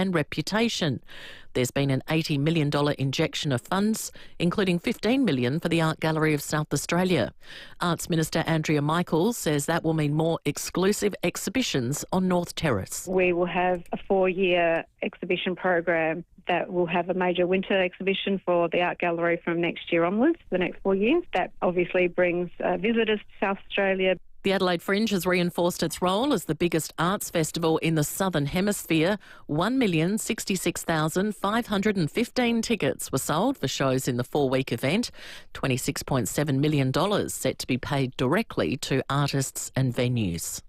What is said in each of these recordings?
and reputation. There's been an $80 million injection of funds, including $15 million for the Art Gallery of South Australia. Arts Minister Andrea Michaels says that will mean more exclusive exhibitions on North Terrace. We will have a 4-year exhibition program that will have a major winter exhibition for the Art Gallery from next year onwards, the next 4 years. That obviously brings visitors to South Australia. The Adelaide Fringe has reinforced its role as the biggest arts festival in the Southern Hemisphere. 1,066,515 tickets were sold for shows in the 4-week event. $26.7 million set to be paid directly to artists and venues.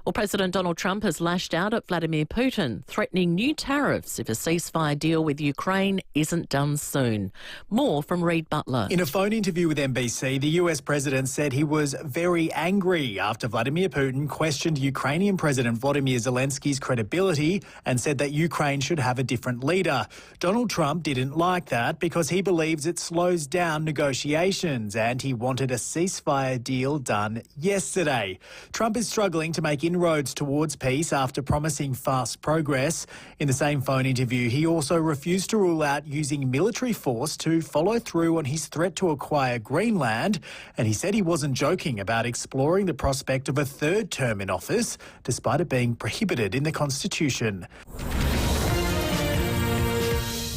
Well, President Donald Trump has lashed out at Vladimir Putin, threatening new tariffs if a ceasefire deal with Ukraine isn't done soon. More from Reid Butler. In a phone interview with NBC, the US president said he was very angry after Vladimir Putin questioned Ukrainian President Volodymyr Zelensky's credibility and said that Ukraine should have a different leader. Donald Trump didn't like that because he believes it slows down negotiations and he wanted a ceasefire deal done yesterday. Trump is struggling to make inroads towards peace after promising fast progress. In the same phone interview, he also refused to rule out using military force to follow through on his threat to acquire Greenland, and he said he wasn't joking about exploring the prospect of a third term in office, despite it being prohibited in the Constitution.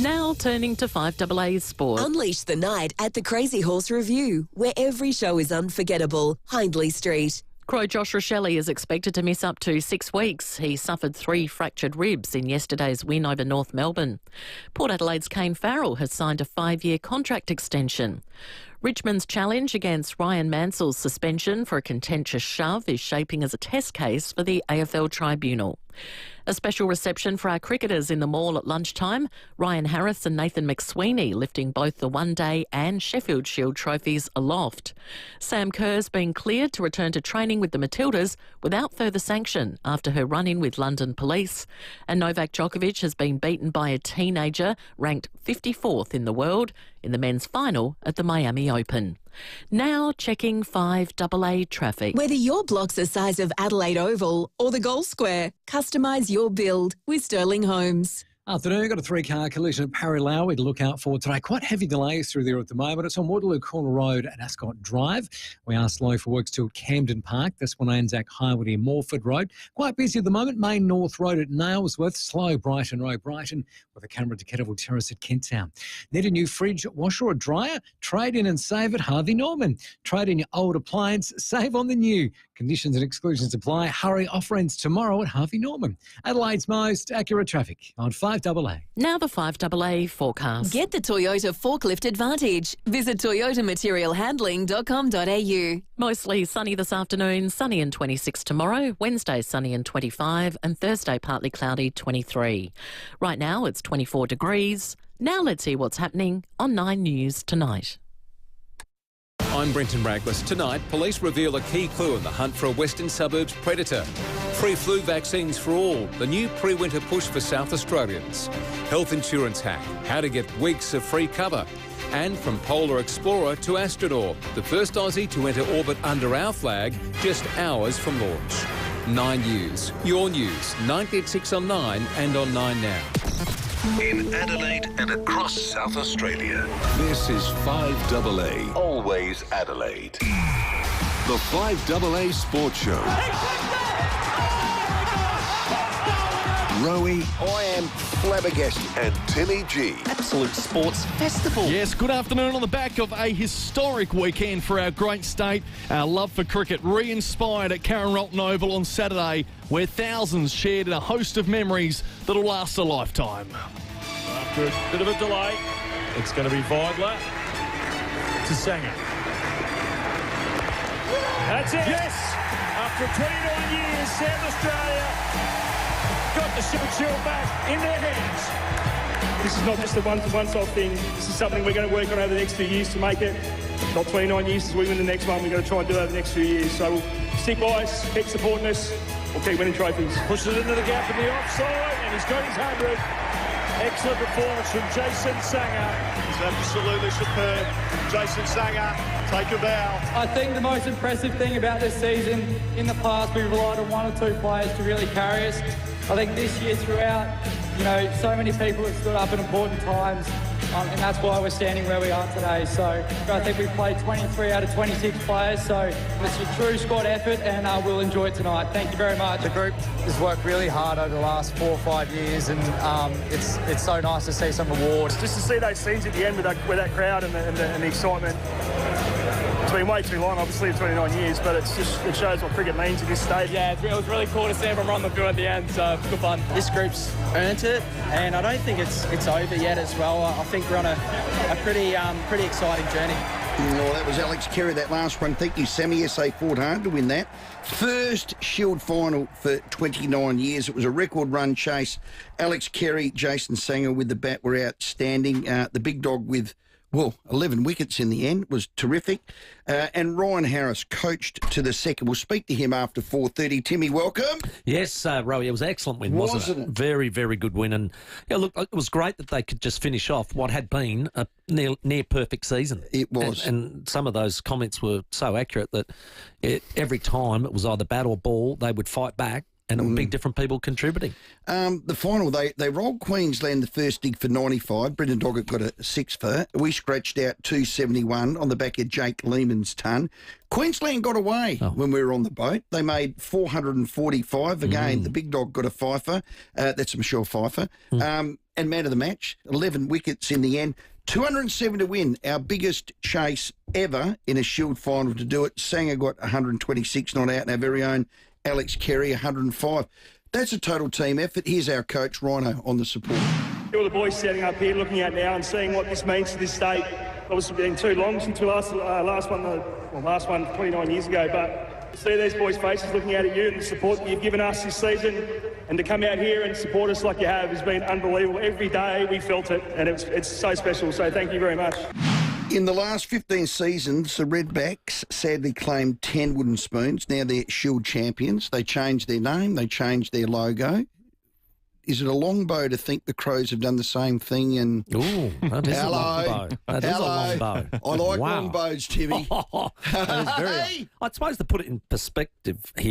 Now turning to 5AA Sport. Unleash the night at the Crazy Horse Review, where every show is unforgettable. Hindley Street. Crow Josh Rochelle is expected to miss up to 6 weeks. He suffered 3 fractured ribs in yesterday's win over North Melbourne. Port Adelaide's Kane Farrell has signed a 5-year contract extension. Richmond's challenge against Ryan Mansell's suspension for a contentious shove is shaping as a test case for the AFL Tribunal. A special reception for our cricketers in the Mall at lunchtime. Ryan Harris and Nathan McSweeney lifting both the one-day and Sheffield Shield trophies aloft. Sam Kerr's been cleared to return to training with the Matildas without further sanction after her run-in with London police. And Novak Djokovic has been beaten by a teenager ranked 54th in the world in the men's final at the Miami Open. Now checking 5AA traffic. Whether your block's the size of Adelaide Oval or the Gold Square, customise your build with Sterling Homes. Afternoon, got a 3-car collision at Parry-Lowry to look out for today. Quite heavy delays through there at the moment. It's on Waterloo Corner Road and Ascot Drive. We are slow for works to Camden Park. This one Anzac Highway near Morford Road. Quite busy at the moment. Main North Road at Nailsworth. Slow Brighton Road, Brighton, with a camera to Kettleville Terrace at Kent Town. Need a new fridge, washer or dryer? Trade in and save at Harvey Norman. Trade in your old appliance, save on the new. Conditions and exclusions apply. Hurry, offer ends tomorrow at Harvey Norman. Adelaide's most accurate traffic on 5AA. Now the 5AA forecast. Get the Toyota Forklift Advantage. Visit toyotamaterialhandling.com.au. Mostly sunny this afternoon, sunny and 26 tomorrow. Wednesday sunny and 25 and Thursday partly cloudy 23. Right now it's 24 degrees. Now let's see what's happening on 9 News tonight. I'm Brenton Raglas. Tonight, police reveal a key clue in the hunt for a Western Suburbs predator. Free flu vaccines for all, the new pre-winter push for South Australians. Health insurance hack, how to get weeks of free cover. And from Polar Explorer to astronaut, the first Aussie to enter orbit under our flag just hours from launch. 9 News, your news, 9 at 6 on 9 and on 9 Now. In Adelaide and across South Australia, this is 5AA, always Adelaide. The 5AA Sports Show. Rowey, I am flabbergasted. and Timmy G. Absolute sports festival. Yes, good afternoon. On the back of a historic weekend for our great state, our love for cricket re-inspired at Karen Rolton Oval on Saturday, where thousands shared a host of memories that'll last a lifetime. After a bit of a delay, it's going to be Vidler to Sanger. That's it. Yes. After 29 years, South Australia got the Super Shield back in their hands. This is not just a one-off thing. This is something we're going to work on over the next few years to make it. Not 29 years as we win the next one. We're going to try and do it over the next few years. So we'll stick by us, keep supporting us. We'll keep winning trophies. Pushes it into the gap in the offside, and he's got his 100. Excellent performance from Jason Sanger. It's absolutely superb. Jason Sanger, take a bow. I think the most impressive thing about this season, in the past we relied on 1 or 2 players to really carry us. I think this year throughout, You know, so many people have stood up at important times, and that's why we're standing where we are today. So I think we've played 23 out of 26 players, so it's a true squad effort, and we'll enjoy it tonight. Thank you very much. The group has worked really hard over the last 4 or 5 years, and it's so nice to see some awards. Just to see those scenes at the end with that crowd and the excitement. It's been way too long, obviously, 29 years, but it shows what cricket means at this stage. Yeah, it was really cool to see everyone run the field at the end, so good fun. This group's earned it, and I don't think it's over yet as well. I think we're on a pretty exciting journey. Well, that was Alex Carey, that last one. Thank you, Sammy. SA fought hard to win that. First Shield final for 29 years. It was a record run chase. Alex Carey, Jason Sanger with the bat were outstanding. The big dog with 11 wickets in the end was terrific. And Ryan Harris coached to the second. We'll speak to him after 4:30. Timmy, welcome. Yes, Rowey, it was an excellent win, wasn't it? Very, very good win. And look, it was great that they could just finish off what had been a near perfect season. It was. And some of those comments were so accurate that every time it was either bat or ball, they would fight back. And it would be different people contributing. The final, they rolled Queensland the first dig for 95. Brendan Doggett got a 6 for. We scratched out 271 on the back of Jake Lehman's ton. Queensland got away when we were on the boat. They made 445. Again, the big dog got a fifer. That's Michelle Pfeiffer. And man of the match, 11 wickets in the end. 207 to win, our biggest chase ever in a Shield final to do it. Sanger got 126 not out, and our very own Alex Carey, 105. That's a total team effort. Here's our coach, Rhino, on the support. All the boys standing up here looking at now and seeing what this means to this state. Obviously, been too long since the last one 29 years ago, but to see these boys' faces looking out at you and the support that you've given us this season, and to come out here and support us like you have has been unbelievable. Every day we felt it, and it's so special, so thank you very much. In the last 15 seasons, the Redbacks sadly claimed 10 wooden spoons. Now they're Shield champions. They changed their name. They changed their logo. Is it a long bow to think the Crows have done the same thing? And ooh, that is a long bow. That is a long bow. I like long bows, Timmy. I suppose to put it in perspective here,